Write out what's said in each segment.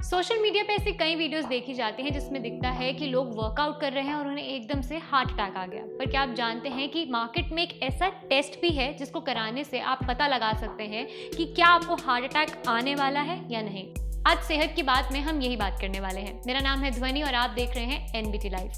Social media पे ऐसी कई वीडियोस देखी जाती हैं जिसमें दिखता है कि लोग वर्कआउट कर रहे हैं और उन्हें एकदम से हार्ट अटैक आ गया। पर क्या आप जानते हैं कि मार्केट में एक ऐसा टेस्ट भी है जिसको कराने से आप पता लगा सकते हैं कि क्या आपको हार्ट अटैक आने वाला है या नहीं। आज सेहत की बात में हम यही बात करने वाले हैं। मेरा नाम है ध्वनि और आप देख रहे हैं एनबीटी लाइव।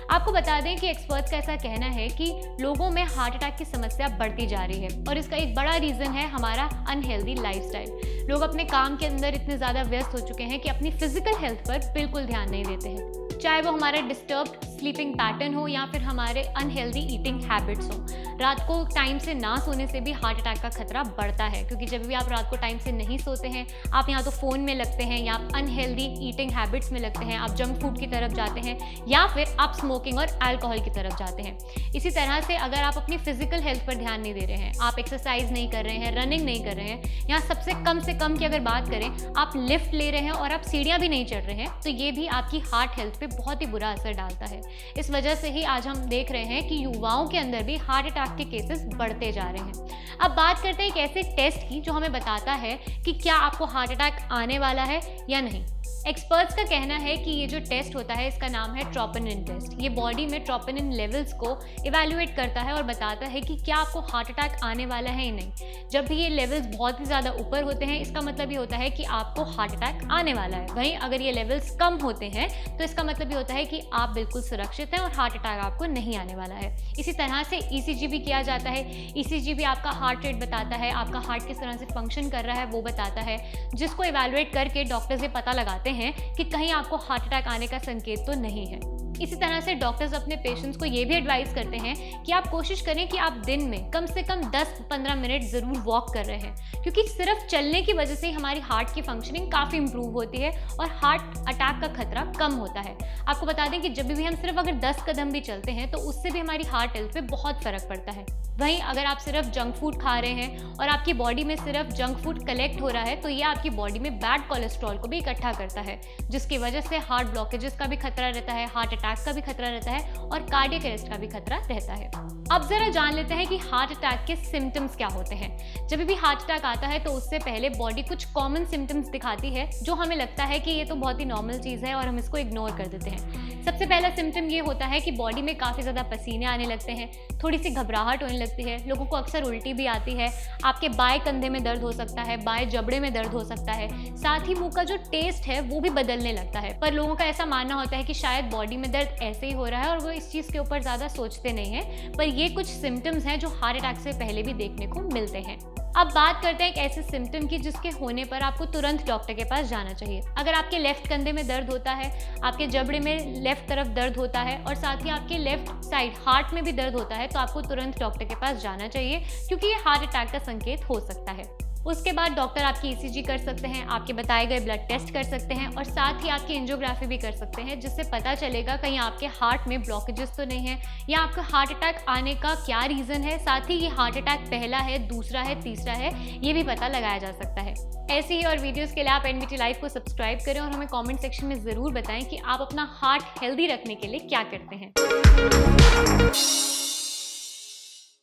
आपको बता दें कि एक्सपर्ट्स का ऐसा कहना है कि लोगों में हार्ट अटैक की समस्या बढ़ती जा रही है और इसका एक बड़ा रीज़न है हमारा अनहेल्दी लाइफस्टाइल। लोग अपने काम के अंदर इतने ज़्यादा व्यस्त हो चुके हैं कि अपनी फिजिकल हेल्थ पर बिल्कुल ध्यान नहीं देते हैं, चाहे वो हमारे डिस्टर्ब्ड स्लीपिंग पैटर्न हो या फिर हमारे अनहेल्दी ईटिंग हैबिट्स हो। रात को टाइम से ना सोने से भी हार्ट अटैक का खतरा बढ़ता है, क्योंकि जब भी आप रात को टाइम से नहीं सोते हैं, आप या तो फ़ोन में लगते हैं या आप अनहेल्दी ईटिंग हैबिट्स में लगते हैं, आप जंक फूड की तरफ जाते हैं या फिर आप स्मोकिंग और अल्कोहल की तरफ जाते हैं। इसी तरह से अगर आप अपनी फिजिकल हेल्थ पर ध्यान नहीं दे रहे हैं, आप एक्सरसाइज नहीं कर रहे हैं, रनिंग नहीं कर रहे हैं, या सबसे कम की अगर बात करें आप लिफ्ट ले रहे हैं और आप सीढ़ियाँ भी नहीं चढ़ रहे हैं, तो ये भी आपकी हार्ट हेल्थ पे बहुत ही बुरा असर डालता है। इस वजह से ही आज हम देख रहे हैं कि युवाओं के अंदर भी हार्ट अटैक के केसेस बढ़ते जा रहे हैं। अब बात करते हैं एक ऐसे टेस्ट की जो हमें बताता है कि क्या आपको हार्ट अटैक आने वाला है या नहीं। एक्सपर्ट्स का कहना है कि ये जो टेस्ट होता है इसका नाम है ट्रोपोनिन टेस्ट। ये बॉडी में ट्रोपोनिन लेवल्स को इवैल्यूएट करता है और बताता है कि क्या आपको हार्ट अटैक आने वाला है या नहीं। जब भी ये लेवल्स बहुत ही ज़्यादा ऊपर होते हैं इसका मतलब ये होता है कि आपको हार्ट अटैक आने वाला है। वहीं अगर ये लेवल्स कम होते हैं तो इसका मतलब ये होता है कि आप बिल्कुल सुरक्षित हैं और हार्ट अटैक आपको नहीं आने वाला है। इसी तरह से ईसीजी भी किया जाता है। ईसीजी भी आपका हार्ट रेट बताता है, आपका हार्ट किस तरह से फंक्शन कर रहा है वो बताता है, जिसको इवैल्यूएट करके डॉक्टर्स ये पता लगाते हैं कि कहीं आपको हार्ट अटैक आने का संकेत तो नहीं है। इसी तरह से डॉक्टर्स अपने पेशेंट्स को ये भी एडवाइस करते हैं कि आप कोशिश करें कि आप दिन में कम से कम 10-15 मिनट ज़रूर वॉक कर रहे हैं, क्योंकि सिर्फ चलने की वजह से हमारी हार्ट की फंक्शनिंग काफ़ी इंप्रूव होती है और हार्ट अटैक का खतरा कम होता है। आपको बता दें कि जब भी हम सिर्फ अगर 10 कदम भी चलते हैं तो उससे भी हमारी हार्ट हेल्थ पे बहुत फ़र्क पड़ता है। वहीं अगर आप सिर्फ जंक फूड खा रहे हैं और आपकी बॉडी में सिर्फ जंक फूड कलेक्ट हो रहा है तो ये आपकी बॉडी में बैड कोलेस्ट्रॉल को भी इकट्ठा करता है, जिसकी वजह से हार्ट ब्लॉकेजेस का भी खतरा रहता है, हार्ट अटैक का भी खतरा रहता है और कार्डियक अरेस्ट का भी खतरा रहता है। अब जरा जान लेते हैं कि हार्ट अटैक के सिम्टम्स क्या होते हैं। जब भी हार्ट अटैक आता है तो उससे पहले बॉडी कुछ कॉमन सिम्टम्स दिखाती है जो हमें लगता है कि ये तो बहुत ही नॉर्मल चीज़ है और हम इसको इग्नोर कर देते हैं। सबसे पहला सिम्टम ये होता है कि बॉडी में काफ़ी ज़्यादा पसीने आने लगते हैं, थोड़ी सी घबराहट होने लगती है, लोगों को अक्सर उल्टी भी आती है, आपके बाएं कंधे में दर्द हो सकता है, बाएं जबड़े में दर्द हो सकता है, साथ ही मुंह का जो टेस्ट है वो भी बदलने लगता है। पर लोगों का ऐसा मानना होता है कि शायद बॉडी में दर्द ऐसे ही हो रहा है और वो इस चीज़ के ऊपर ज़्यादा सोचते नहीं हैं, पर ये कुछ सिम्टम्स हैं जो हार्ट अटैक से पहले भी देखने को मिलते हैं। अब बात करते हैं एक ऐसे सिम्टम की जिसके होने पर आपको तुरंत डॉक्टर के पास जाना चाहिए। अगर आपके लेफ्ट कंधे में दर्द होता है, आपके जबड़े में लेफ्ट तरफ दर्द होता है और साथ ही आपके लेफ्ट साइड हार्ट में भी दर्द होता है तो आपको तुरंत डॉक्टर के पास जाना चाहिए, क्योंकि ये हार्ट अटैक का संकेत हो सकता है। उसके बाद डॉक्टर आपकी ईसीजी कर सकते हैं, आपके बताए गए ब्लड टेस्ट कर सकते हैं और साथ ही आपकी एंजियोग्राफी भी कर सकते हैं, जिससे पता चलेगा कहीं आपके हार्ट में ब्लॉकेजेस तो नहीं है या आपका हार्ट अटैक आने का क्या रीज़न है। साथ ही ये हार्ट अटैक पहला है, दूसरा है, तीसरा है, ये भी पता लगाया जा सकता है। ऐसी ही और वीडियोस के लिए आप एनबीटी लाइव को सब्सक्राइब करें और हमें कमेंट सेक्शन में ज़रूर बताएं कि आप अपना हार्ट हेल्दी रखने के लिए क्या करते हैं।